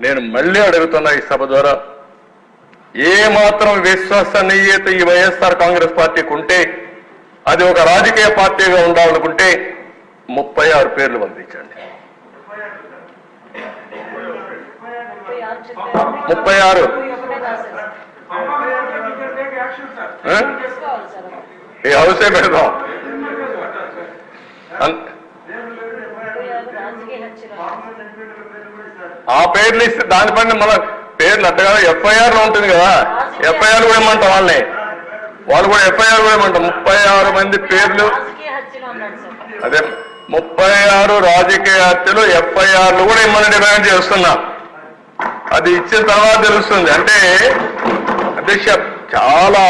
నేను మళ్ళీ అడుగుతున్నా ఈ సభ ద్వారా, ఏ మాత్రం విశ్వసనీయత ఈ వైఎస్ఆర్ కాంగ్రెస్ పార్టీకి ఉంటే, అది ఒక రాజకీయ పార్టీగా ఉండాలనుకుంటే 36 పేర్లు పంపించండి. 36 ఈ హౌసే పెడదాం. ఆ పేర్లు ఇస్తే దానిపైన మన పేర్లు అట్టగా ఎఫ్ఐఆర్ లో ఉంటుంది కదా, ఎఫ్ఐఆర్ కూడా ఏమంటాం వాళ్ళని, వాళ్ళు కూడా ఎఫ్ఐఆర్ కూడా ఏమంటాం. 36 మంది పేర్లు, అదే 36 రాజకీయ హత్యలు ఎఫ్ఐఆర్లు కూడా ఇమ్మని డిమాండ్ చేస్తున్నా. అది ఇచ్చిన తర్వాత తెలుస్తుంది. అంటే అధ్యక్ష, చాలా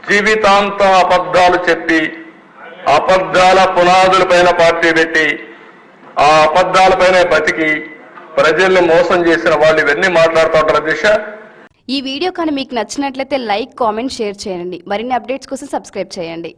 జీవితాంతం అబద్ధాలు చెప్పి, అబద్ధాల పునాదులపైన పార్టీ పెట్టి, ఆ అబద్ధాలపైన బతికి ప్రజల్ని మోసం చేసిన వాళ్ళు ఇవన్నీ మాట్లాడుతూ ఉంటారు. అధ్యక్ష, ఈ వీడియో కానీ మీకు నచ్చినట్లయితే లైక్, కామెంట్, షేర్ చేయండి. మరిన్ని అప్డేట్స్ కోసం సబ్స్క్రైబ్ చేయండి.